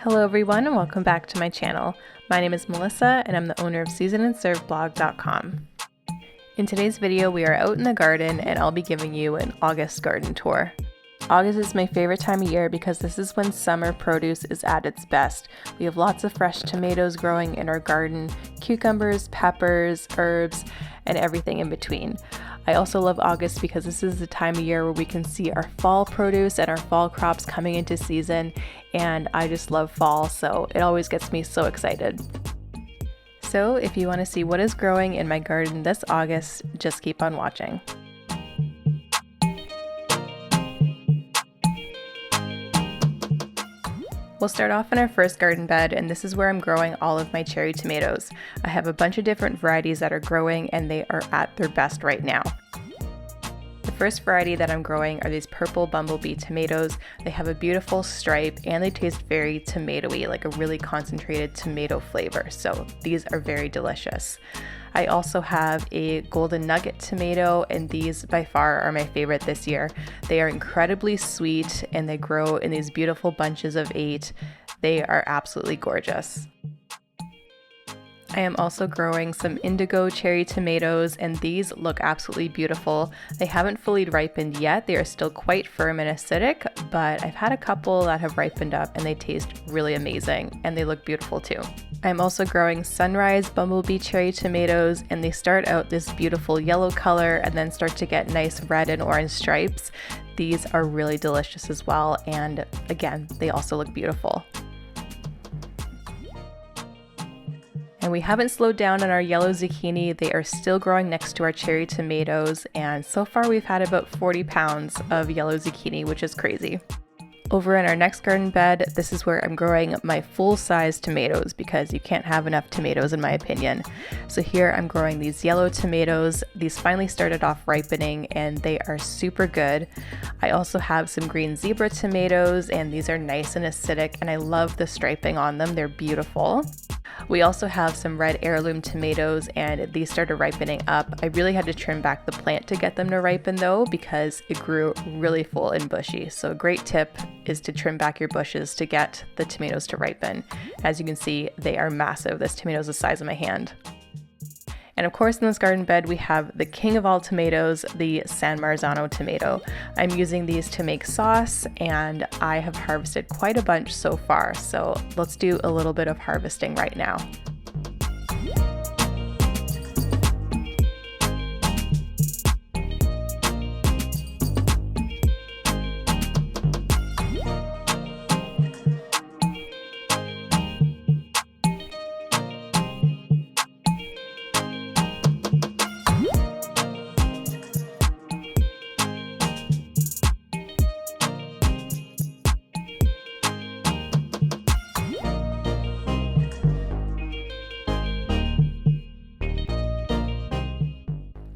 Hello everyone and welcome back to my channel. My name is Melissa and I'm the owner of SeasonandServeBlog.com. In today's video we are out in the garden and I'll be giving you an August garden tour. August is my favorite time of year because this is when summer produce is at its best. We have lots of fresh tomatoes growing in our garden, cucumbers, peppers, herbs, and everything in between. I also love August because this is the time of year where we can see our fall produce and our fall crops coming into season, and I just love fall, so it always gets me so excited. So if you want to see what is growing in my garden this August, just keep on watching. We'll start off in our first garden bed, and this is where I'm growing all of my cherry tomatoes. I have a bunch of different varieties that are growing and they are at their best right now. The first variety that I'm growing are these purple bumblebee tomatoes. They have a beautiful stripe and they taste very tomatoey, like a really concentrated tomato flavor. So these are very delicious. I also have a golden nugget tomato, and these by far are my favorite this year. They are incredibly sweet and they grow in these beautiful bunches of 8. They are absolutely gorgeous. I am also growing some indigo cherry tomatoes, and these look absolutely beautiful. They haven't fully ripened yet. They are still quite firm and acidic, but I've had a couple that have ripened up and they taste really amazing and they look beautiful too. I'm also growing sunrise bumblebee cherry tomatoes, and they start out this beautiful yellow color and then start to get nice red and orange stripes. These are really delicious as well, and again, they also look beautiful. And we haven't slowed down on our yellow zucchini. They are still growing next to our cherry tomatoes, and so far we've had about 40 pounds of yellow zucchini, which is crazy. Over in our next garden bed, this is where I'm growing my full-size tomatoes because you can't have enough tomatoes in my opinion. So here I'm growing these yellow tomatoes. These finally started off ripening and they are super good. I also have some green zebra tomatoes, and these are nice and acidic, and I love the striping on them. They're beautiful. We also have some red heirloom tomatoes, and these started ripening up. I really had to trim back the plant to get them to ripen though because it grew really full and bushy. So a great tip is to trim back your bushes to get the tomatoes to ripen. As you can see, they are massive. This tomato is the size of my hand. And of course in this garden bed we have the king of all tomatoes, the San Marzano tomato. I'm using these to make sauce, and I have harvested quite a bunch so far. So let's do a little bit of harvesting right now.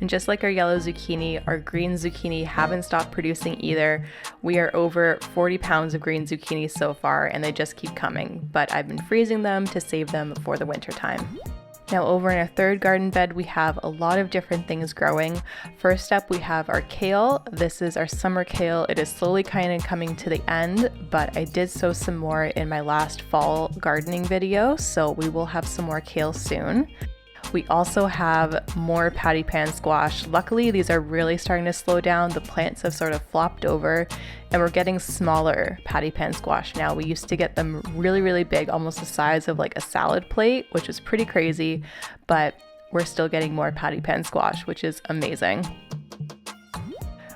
And just like our yellow zucchini, our green zucchini haven't stopped producing either. We are over 40 pounds of green zucchini so far, and they just keep coming, but I've been freezing them to save them for the winter time. Now over in our third garden bed, we have a lot of different things growing. First up, we have our kale. This is our summer kale. It is slowly kind of coming to the end, but I did sow some more in my last fall gardening video, so we will have some more kale soon. We also have more patty pan squash. Luckily, these are really starting to slow down. The plants have sort of flopped over, and we're getting smaller patty pan squash now. We used to get them really, really big, almost the size of like a salad plate, which is pretty crazy, but we're still getting more patty pan squash, which is amazing.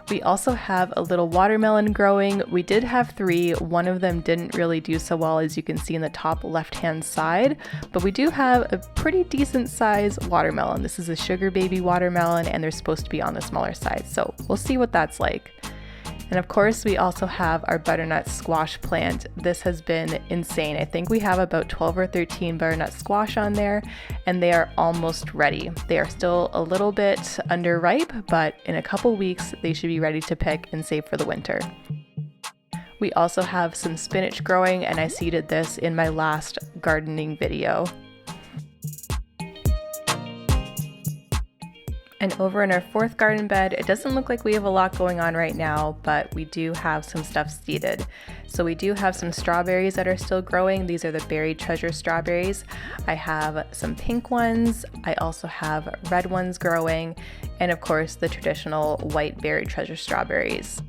We also have a little watermelon growing. We did have 3. One of them didn't really do so well, as you can see in the top left-hand side, but we do have a pretty decent size watermelon. This is a sugar baby watermelon, and they're supposed to be on the smaller side, so we'll see what that's like. And of course, we also have our butternut squash plant. This has been insane. I think we have about 12 or 13 butternut squash on there, and they are almost ready. They are still a little bit underripe, but in a couple weeks, they should be ready to pick and save for the winter. We also have some spinach growing, and I seeded this in my last gardening video. And over in our fourth garden bed, it doesn't look like we have a lot going on right now, but we do have some stuff seeded. So we do have some strawberries that are still growing. These are the Berry Treasure strawberries. I have some pink ones. I also have red ones growing, and of course the traditional white Berry Treasure strawberries.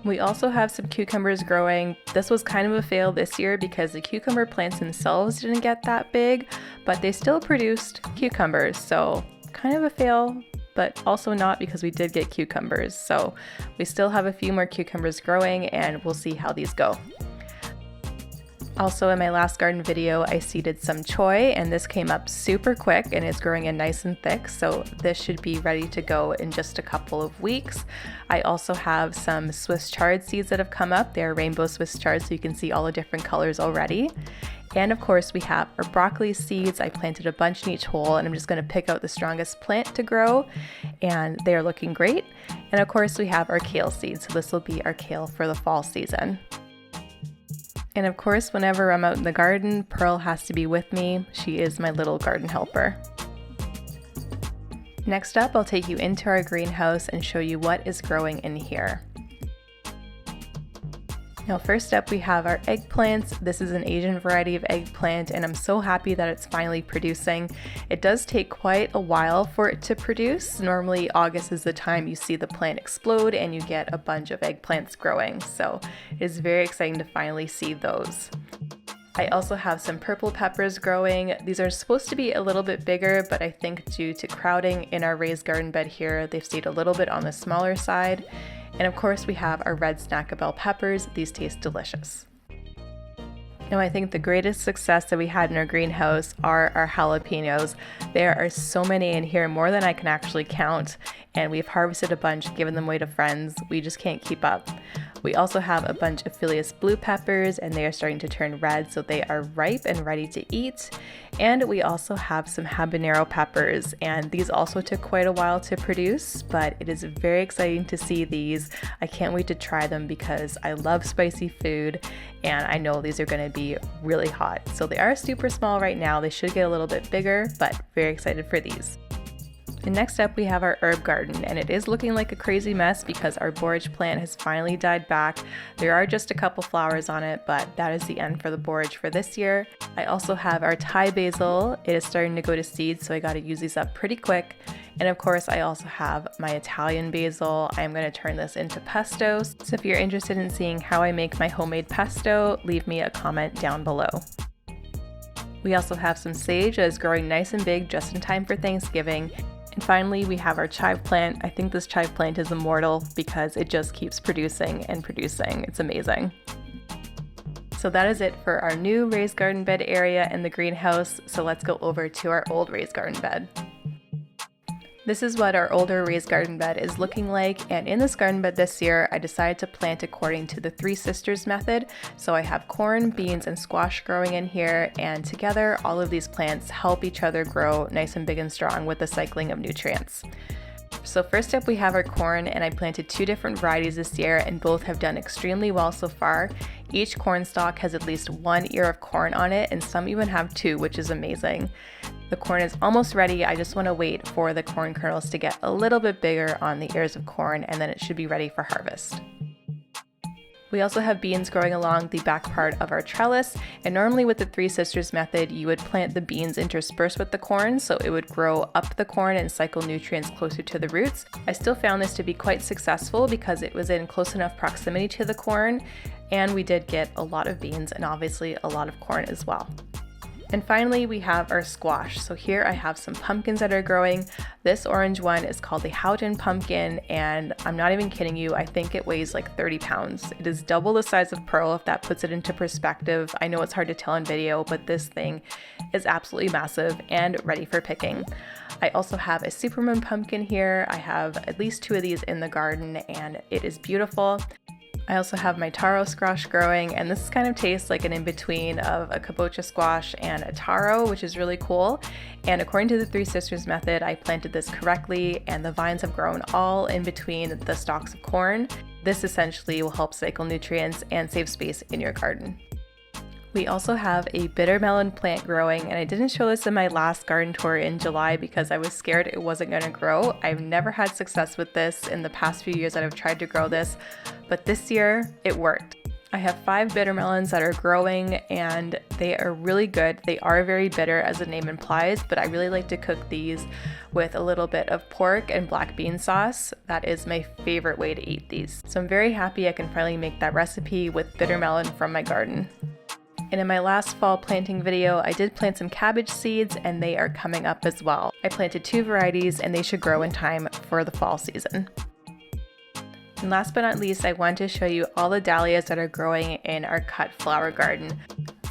We also have some cucumbers growing. This was kind of a fail this year because the cucumber plants themselves didn't get that big, but they still produced cucumbers, so kind of a fail, but also not because we did get cucumbers. So we still have a few more cucumbers growing and we'll see how these go. Also in my last garden video, I seeded some choy and this came up super quick and it's growing in nice and thick. So this should be ready to go in just a couple of weeks. I also have some Swiss chard seeds that have come up. They're rainbow Swiss chard, so you can see all the different colors already. And of course we have our broccoli seeds. I planted a bunch in each hole and I'm just going to pick out the strongest plant to grow, and they are looking great. And of course we have our kale seeds, so this will be our kale for the fall season. And of course whenever I'm out in the garden, Pearl has to be with me. She is my little garden helper. Next up, I'll take you into our greenhouse and show you what is growing in here. Now first up we have our eggplants. This is an Asian variety of eggplant and I'm so happy that it's finally producing. It does take quite a while for it to produce. Normally August is the time you see the plant explode and you get a bunch of eggplants growing. So it is very exciting to finally see those. I also have some purple peppers growing. These are supposed to be a little bit bigger, but I think due to crowding in our raised garden bed here, they've stayed a little bit on the smaller side. And of course we have our red Snack-a Bell peppers. These taste delicious. Now I think the greatest success that we had in our greenhouse are our jalapenos. There are so many in here, more than I can actually count, and we've harvested a bunch, given them away to friends. We just can't keep up. We also have a bunch of Phileas blue peppers and they are starting to turn red, so they are ripe and ready to eat. And we also have some habanero peppers, and these also took quite a while to produce, but it is very exciting to see these. I can't wait to try them because I love spicy food and I know these are going to be really hot. So they are super small right now. They should get a little bit bigger, but very excited for these. And next up we have our herb garden, and it is looking like a crazy mess because our borage plant has finally died back. There are just a couple flowers on it, but that is the end for the borage for this year. I also have our Thai basil. It is starting to go to seed, so I got to use these up pretty quick. And of course I also have my Italian basil. I am going to turn this into pesto. So if you're interested in seeing how I make my homemade pesto, leave me a comment down below. We also have some sage that is growing nice and big just in time for Thanksgiving. And finally, we have our chive plant. I think this chive plant is immortal because it just keeps producing and producing. It's amazing. So that is it for our new raised garden bed area in the greenhouse. So let's go over to our old raised garden bed. This is what our older raised garden bed is looking like, and in this garden bed this year I decided to plant according to the Three Sisters method. So I have corn, beans, and squash growing in here, and together all of these plants help each other grow nice and big and strong with the cycling of nutrients. So first up we have our corn, and I planted 2 different varieties this year and both have done extremely well so far. Each corn stalk has at least 1 ear of corn on it, and some even have 2, which is amazing. The corn is almost ready. I just want to wait for the corn kernels to get a little bit bigger on the ears of corn, and then it should be ready for harvest. We also have beans growing along the back part of our trellis, and normally with the Three Sisters method you would plant the beans interspersed with the corn, so it would grow up the corn and cycle nutrients closer to the roots. I still found this to be quite successful because it was in close enough proximity to the corn, and we did get a lot of beans and obviously a lot of corn as well. And finally we have our squash. So here I have some pumpkins that are growing. This orange one is called the Houghton pumpkin, and I'm not even kidding you, I think it weighs like 30 pounds. It is double the size of Pearl, if that puts it into perspective. I know it's hard to tell on video, but this thing is absolutely massive and ready for picking. I also have a Superman pumpkin here. I have at least 2 of these in the garden and it is beautiful. I also have my taro squash growing, and this kind of tastes like an in-between of a kabocha squash and a taro, which is really cool. And according to the Three Sisters method, I planted this correctly and the vines have grown all in between the stalks of corn. This essentially will help cycle nutrients and save space in your garden. We also have a bitter melon plant growing, and I didn't show this in my last garden tour in July because I was scared it wasn't going to grow. I've never had success with this in the past few years that I've tried to grow this, but this year it worked. I have 5 bitter melons that are growing and they are really good. They are very bitter as the name implies, but I really like to cook these with a little bit of pork and black bean sauce. That is my favorite way to eat these. So I'm very happy I can finally make that recipe with bitter melon from my garden. And in my last fall planting video, I did plant some cabbage seeds and they are coming up as well. I planted 2 varieties and they should grow in time for the fall season. And last but not least, I want to show you all the dahlias that are growing in our cut flower garden.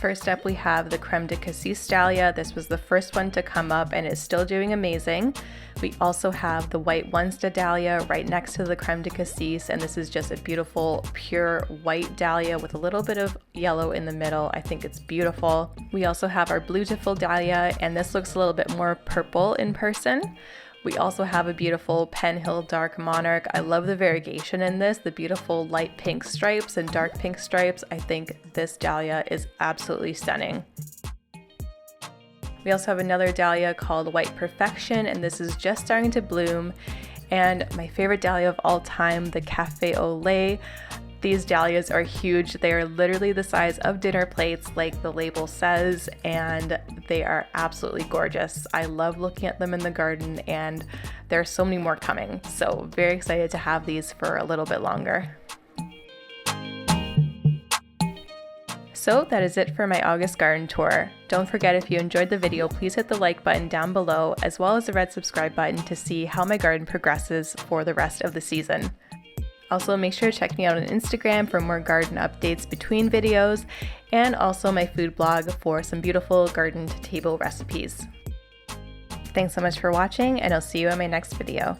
First up, we have the Creme de Cassis dahlia. This was the first one to come up and is still doing amazing. We also have the white Onesta dahlia right next to the Creme de Cassis, and this is just a beautiful, pure white dahlia with a little bit of yellow in the middle. I think it's beautiful. We also have our Beautiful dahlia, and this looks a little bit more purple in person. We also have a beautiful Penhill Dark Monarch. I love the variegation in this, the beautiful light pink stripes and dark pink stripes. I think this dahlia is absolutely stunning. We also have another dahlia called White Perfection, and this is just starting to bloom. And my favorite dahlia of all time, the Cafe au Lait. These dahlias are huge. They are literally the size of dinner plates like the label says, and they are absolutely gorgeous. I love looking at them in the garden, and there are so many more coming. So very excited to have these for a little bit longer. So that is it for my August garden tour. Don't forget, if you enjoyed the video, please hit the like button down below as well as the red subscribe button to see how my garden progresses for the rest of the season. Also, make sure to check me out on Instagram for more garden updates between videos, and also my food blog for some beautiful garden to table recipes. Thanks so much for watching, and I'll see you in my next video.